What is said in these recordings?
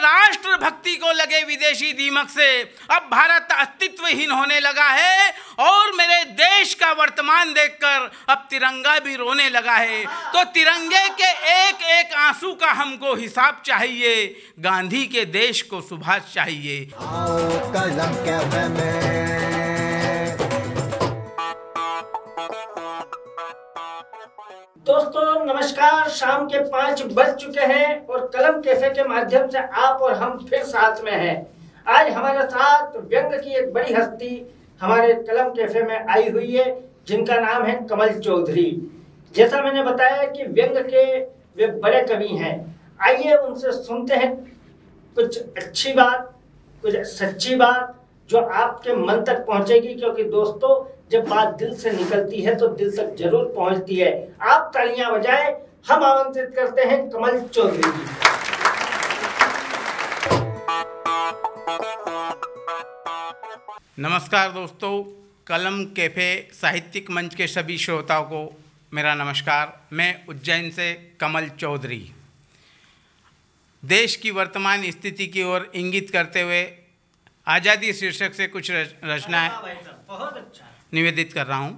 राष्ट्रभक्ति को लगे विदेशी दीमक से अब भारत अस्तित्वहीन होने लगा है और मेरे देश का वर्तमान देखकर अब तिरंगा भी रोने लगा है। तो तिरंगे के एक एक आंसू का हमको हिसाब चाहिए, गांधी के देश को सुभाष चाहिए। कलम कैफे में दोस्तों नमस्कार, शाम के 5 बज चुके हैं और कलम कैफे के माध्यम से आप और हम फिर साथ में हैं। आज हमारे साथ व्यंग की एक बड़ी हस्ती हमारे कलम कैफे में आई हुई है, जिनका नाम है कमल चौधरी। जैसा मैंने बताया कि व्यंग के वे बड़े कवि हैं। आइए उनसे सुनते हैं कुछ अच्छी बात, कुछ सच्ची बात जो आपके मन तक पहुंचेगी, क्योंकि दोस्तों जब बात दिल से निकलती है तो दिल तक जरूर पहुंचती है। आप तालियां बजाएं, हम आमंत्रित करते हैं कमल चौधरी जी। नमस्कार दोस्तों, कलम कैफे साहित्यिक मंच के सभी श्रोताओं को मेरा नमस्कार। मैं उज्जैन से कमल चौधरी। देश की वर्तमान स्थिति की ओर इंगित करते हुए आज़ादी शीर्षक से कुछ रचनाएं बहुत अच्छा निवेदित कर रहा हूँ।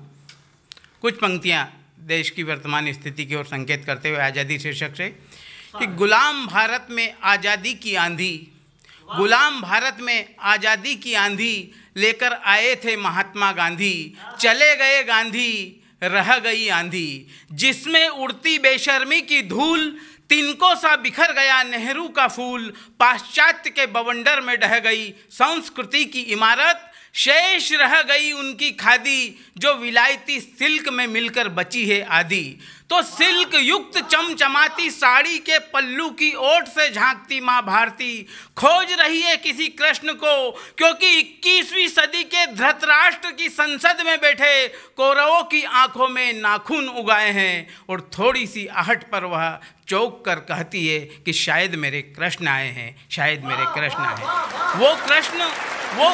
कुछ पंक्तियाँ देश की वर्तमान स्थिति की ओर संकेत करते हुए आज़ादी शीर्षक से कि गुलाम भारत में आज़ादी की आंधी, गुलाम भारत में आज़ादी की आंधी लेकर आए थे महात्मा गांधी। चले गए गांधी, रह गई आंधी, जिसमें उड़ती बेशर्मी की धूल, तिनको सा बिखर गया नेहरू का फूल। पाश्चात्य के बवंडर में ढह गई संस्कृति की इमारत, शेष रह गई उनकी खादी जो विलायती सिल्क में मिलकर बची है आधी। तो सिल्क युक्त चमचमाती साड़ी के पल्लू की ओट से झांकती माँ भारती खोज रही है किसी कृष्ण को, क्योंकि 21वीं सदी के धृतराष्ट्र की संसद में बैठे कौरवों की आंखों में नाखून उगाए हैं और थोड़ी सी आहट पर वह चौंक कर कहती है कि शायद मेरे कृष्ण आए हैं, शायद मेरे कृष्ण आए। वो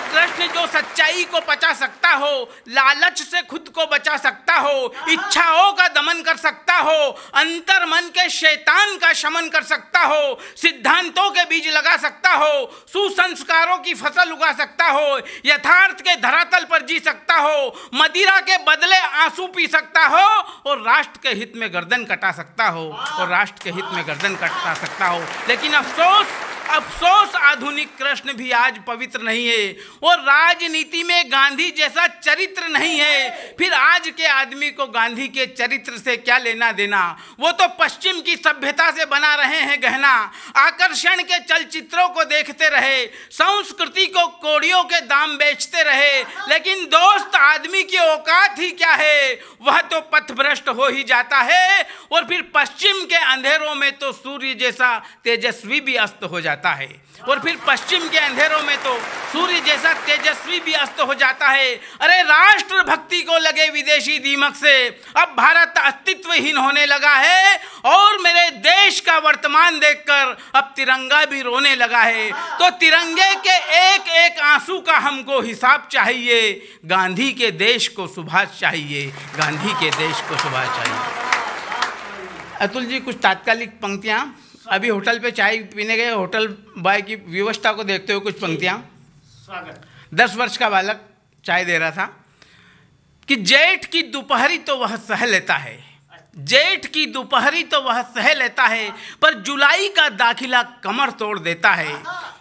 कृष्ण जो सच्चाई को पचा सकता हो, लालच से खुद को बचा सकता हो, इच्छाओं का दमन कर सकता हो, अंतर मन के शैतान का शमन कर सकता हो, सिद्धांतों के बीज लगा सकता हो, सुसंस्कारों की फसल उगा सकता हो, यथार्थ के धरातल पर जी सकता हो, मदिरा के बदले आंसू पी सकता हो और राष्ट्र के हित में गर्दन कटा सकता हो, और राष्ट्र के हित में गर्दन कटा सकता हो। लेकिन अफसोस आधुनिक कृष्ण भी आज पवित्र नहीं है और राजनीति में गांधी जैसा चरित्र नहीं है। फिर आज के आदमी को गांधी के चरित्र से क्या लेना देना? वो तो पश्चिम की सभ्यता से बना रहे हैं गहना, आकर्षण के चलचित्रों को देखते रहे, संस्कृति को कोड़ियों के दाम बेचते रहे। लेकिन दोस्त आदमी की औकात ही क्या है? वह तो पथभ्रष्ट हो ही जाता है और फिर पश्चिम के अंधेरों में तो सूर्य जैसा तेजस्वी भी अस्त हो जाता है, और फिर पश्चिम के अंधेरों में तो सूर्य जैसा तेजस्वी भी अस्त हो जाता है। अरे राष्ट्रभक्ति को लगे विदेशी दीमक से अब भारत अस्तित्वहीन होने लगा है और मेरे देश का वर्तमान देखकर अब तिरंगा भी रोने लगा है। तो तिरंगे के एक एक आंसू का हमको हिसाब चाहिए, गांधी के देश को सुभाष चाहिए, गांधी के देश को सुभाष चाहिए। अतुल जी, कुछ तात्कालिक पंक्तियां। अभी होटल पे चाय पीने गए, होटल बॉय की व्यवस्था को देखते हुए कुछ पंक्तियां। स्वागत। 10 वर्ष का बालक चाय दे रहा था कि जेठ की दोपहरी तो वह सह लेता है, जेठ की दोपहरी तो वह सह लेता है, पर जुलाई का दाखिला कमर तोड़ देता है।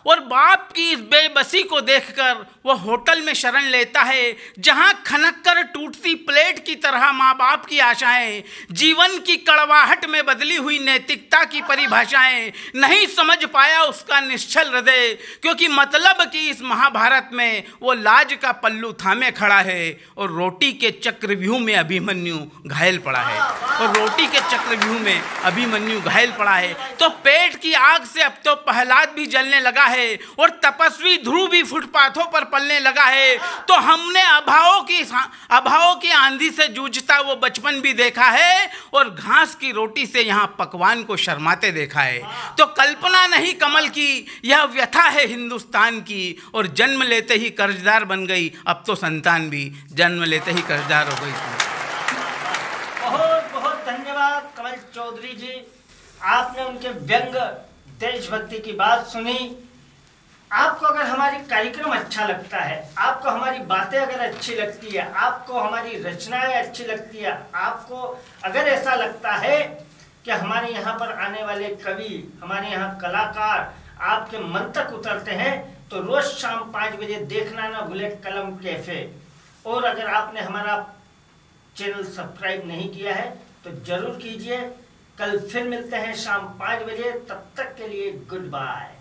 और बाप की इस बेबसी को देखकर वह होटल में शरण लेता है, जहां खनक कर टूटती प्लेट की तरह माँ बाप की आशाएं, जीवन की कड़वाहट में बदली हुई नैतिकता की परिभाषाएं नहीं समझ पाया उसका निश्चल हृदय, क्योंकि मतलब कि इस महाभारत में वो लाज का पल्लू थामे खड़ा है और रोटी के चक्रव्यूह में अभिमन्यु घायल पड़ा है, और रोटी के चक्रव्यूह में अभिमन्यु घायल पड़ा है। तो पेट की आग से अब तो प्रहलाद भी जलने लगा है और तपस्वी ध्रुव भी फुटपाथों पर पलने लगा है। तो हमने अभावों की आंधी से जूझता वो बचपन भी देखा है और घास की रोटी से यहाँ पकवान को शर्माते देखा है। तो कल्पना नहीं कमल की, यह व्यथा है हिंदुस्तान की, और जन्म लेते ही कर्जदार बन गई अब तो संतान भी जन्म लेते ही कर्जदार हो गई। बहुत बहुत धन्यवाद कमल चौधरी जी, आपने उनके व्यंग देशभक्ति की बात सुनी। आपको अगर हमारी कार्यक्रम अच्छा लगता है, आपको हमारी बातें अगर अच्छी लगती है, आपको हमारी रचनाएं अच्छी लगती है, आपको अगर ऐसा लगता है कि हमारे यहाँ पर आने वाले कवि, हमारे यहाँ कलाकार आपके मन तक उतरते हैं, तो रोज शाम 5 बजे देखना ना भूले कलम कैफे। और अगर आपने हमारा चैनल सब्सक्राइब नहीं किया है तो जरूर कीजिए। कल फिर मिलते हैं शाम 5 बजे, तब तक के लिए गुड बाय।